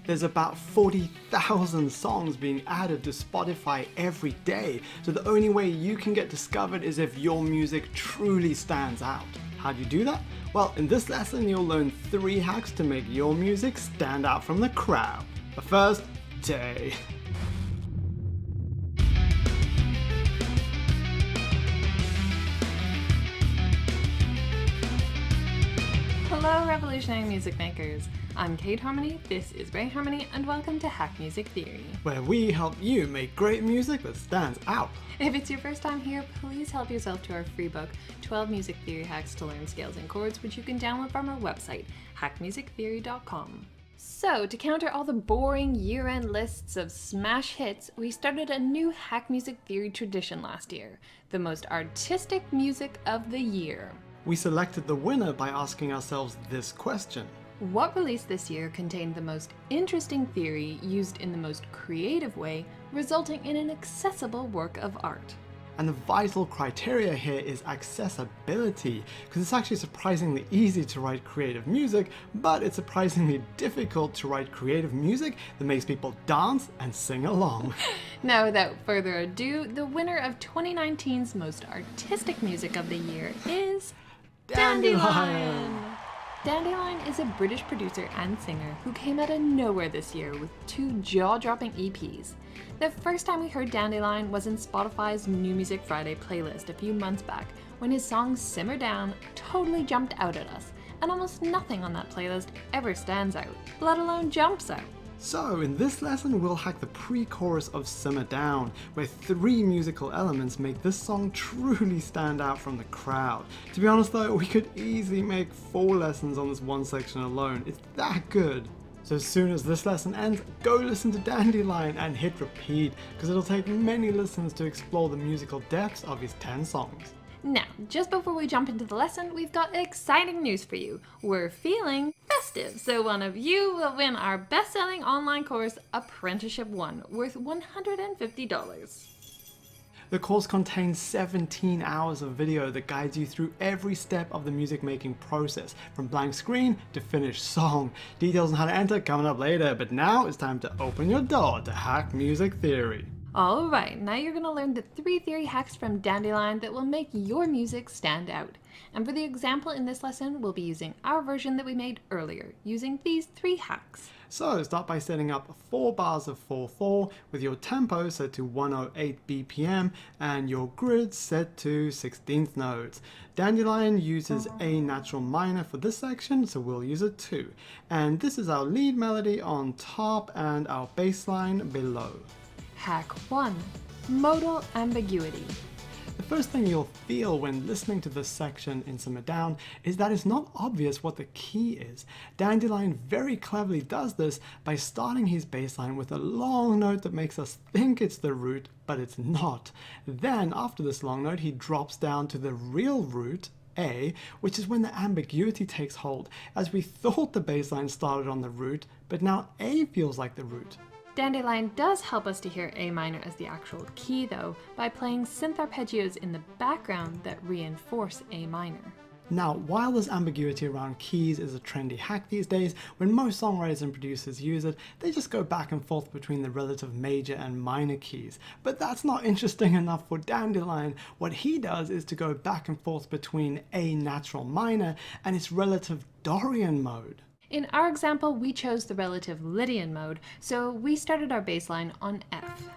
There's about 40,000 songs being added to Spotify every day, so the only way you can get discovered is if your music truly stands out. How do you do that? Well, in this lesson you'll learn 3 hacks to make your music stand out from the crowd. But first, Tay. Hello revolutionary music makers! I'm Kate Harmony, this is Ray Harmony, and welcome to Hack Music Theory, where we help you make great music that stands out. If it's your first time here, please help yourself to our free book, 12 Music Theory Hacks to Learn Scales and Chords, which you can download from our website, hackmusictheory.com. So, to counter all the boring year-end lists of smash hits, we started a new Hack Music Theory tradition last year, the most artistic music of the year. We selected the winner by asking ourselves this question. What release this year contained the most interesting theory used in the most creative way, resulting in an accessible work of art? And the vital criteria here is accessibility, because it's actually surprisingly easy to write creative music, but it's surprisingly difficult to write creative music that makes people dance and sing along. Now, without further ado, the winner of 2019's most artistic music of the year is Dandelion! Dandelion is a British producer and singer who came out of nowhere this year with 2 jaw-dropping EPs. The first time we heard Dandelion was in Spotify's New Music Friday playlist a few months back, when his song Simmer Down totally jumped out at us, and almost nothing on that playlist ever stands out, let alone jumps out. So, in this lesson we'll hack the pre-chorus of Simmer Down, where 3 musical elements make this song truly stand out from the crowd. To be honest though, we could easily make 4 lessons on this one section alone. It's that good. So as soon as this lesson ends, go listen to Dandelion and hit repeat, because it'll take many listens to explore the musical depths of his 10 songs. Now, just before we jump into the lesson, we've got exciting news for you. We're feeling festive, so one of you will win our best-selling online course, Apprenticeship 1, worth $150. The course contains 17 hours of video that guides you through every step of the music making process, from blank screen to finished song. Details on how to enter coming up later, but now it's time to open your door to Hack Music Theory. Alright, now you're going to learn the 3 theory hacks from Dandelion that will make your music stand out. And for the example in this lesson, we'll be using our version that we made earlier, using these 3 hacks. So start by setting up 4 bars of 4/4 with your tempo set to 108 BPM and your grid set to 16th notes. Dandelion uses A natural minor for this section, so we'll use it too. And this is our lead melody on top and our bass line below. Hack 1. Modal ambiguity. The first thing you'll feel when listening to this section in Simmer Down is that it's not obvious what the key is. Dandelion very cleverly does this by starting his bass line with a long note that makes us think it's the root, but it's not. Then, after this long note, he drops down to the real root, A, which is when the ambiguity takes hold, as we thought the bass line started on the root, but now A feels like the root. Dandelion does help us to hear A minor as the actual key though, by playing synth arpeggios in the background that reinforce A minor. Now, while this ambiguity around keys is a trendy hack these days, when most songwriters and producers use it, they just go back and forth between the relative major and minor keys. But that's not interesting enough for Dandelion. What he does is to go back and forth between A natural minor and its relative Dorian mode. In our example, we chose the relative Lydian mode, so we started our bass line on F.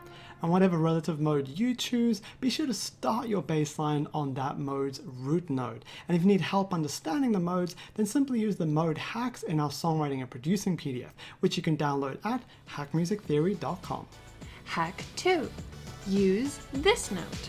And whatever relative mode you choose, be sure to start your bass line on that mode's root node. And if you need help understanding the modes, then simply use the mode hacks in our songwriting and producing PDF, which you can download at hackmusictheory.com. Hack 2. Use this note.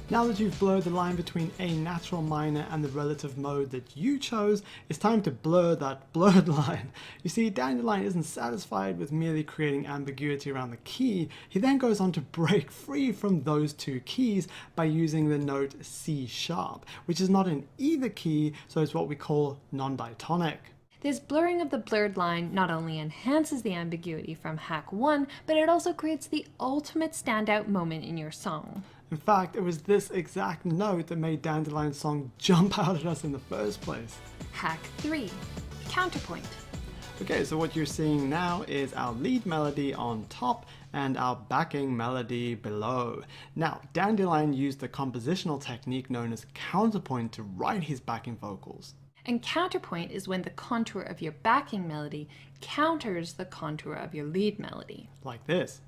Now that you've blurred the line between A natural minor and the relative mode that you chose, it's time to blur that blurred line. You see, Dandelion isn't satisfied with merely creating ambiguity around the key. He then goes on to break free from those 2 keys by using the note C sharp, which is not in either key, so it's what we call non-diatonic. This blurring of the blurred line not only enhances the ambiguity from Hack 1, but it also creates the ultimate standout moment in your song. In fact, it was this exact note that made Dandelion's song jump out at us in the first place. Hack 3. Counterpoint. Okay, so what you're seeing now is our lead melody on top and our backing melody below. Now, Dandelion used the compositional technique known as counterpoint to write his backing vocals. And counterpoint is when the contour of your backing melody counters the contour of your lead melody. Like this.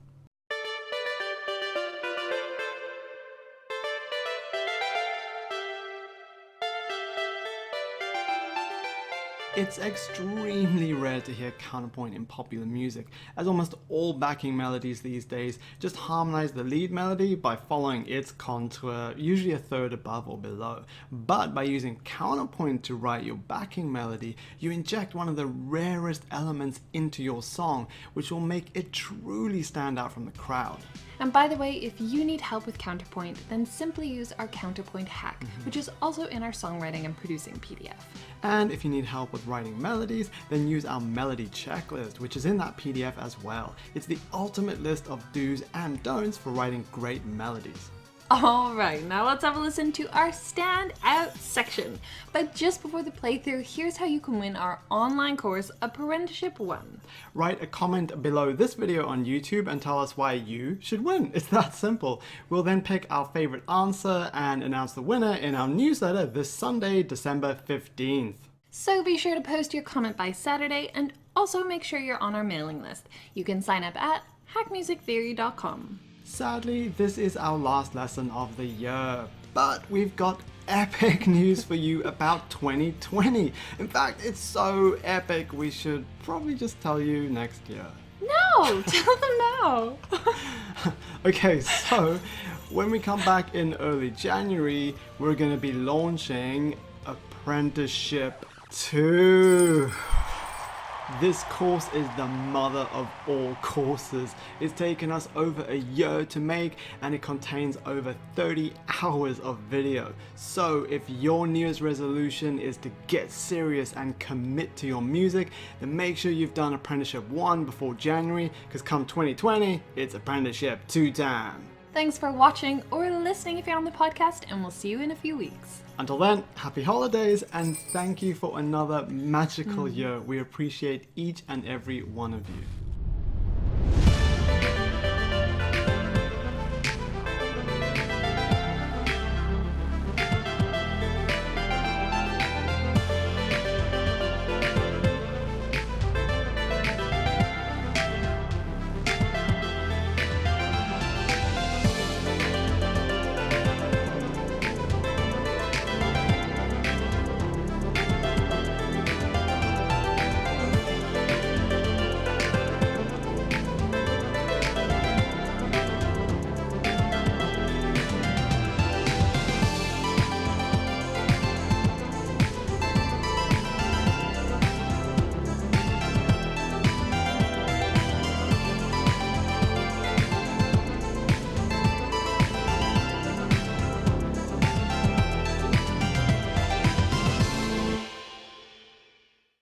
It's extremely rare to hear counterpoint in popular music, as almost all backing melodies these days just harmonize the lead melody by following its contour, usually a third above or below. But by using counterpoint to write your backing melody, you inject one of the rarest elements into your song, which will make it truly stand out from the crowd. And by the way, if you need help with counterpoint, then simply use our counterpoint hack, which is also in our songwriting and producing PDF. And if you need help with writing melodies, then use our melody checklist, which is in that PDF as well. It's the ultimate list of do's and don'ts for writing great melodies. Alright, now let's have a listen to our standout section. But just before the playthrough, here's how you can win our online course, Apprenticeship 1. Write a comment below this video on YouTube and tell us why you should win. It's that simple. We'll then pick our favorite answer and announce the winner in our newsletter this Sunday, December 15th. So be sure to post your comment by Saturday and also make sure you're on our mailing list. You can sign up at hackmusictheory.com. Sadly, this is our last lesson of the year, but we've got epic news for you about 2020. In fact, it's so epic we should probably just tell you next year. No, tell them now. Okay, so when we come back in early January, we're going to be launching Apprenticeship 2. This course is the mother of all courses. It's taken us over a year to make and it contains over 30 hours of video. So if your New Year's resolution is to get serious and commit to your music, then make sure you've done Apprenticeship 1 before January, because come 2020, it's Apprenticeship 2 time. Thanks for watching or listening if you're on the podcast, and we'll see you in a few weeks. Until then, happy holidays and thank you for another magical year. We appreciate each and every one of you.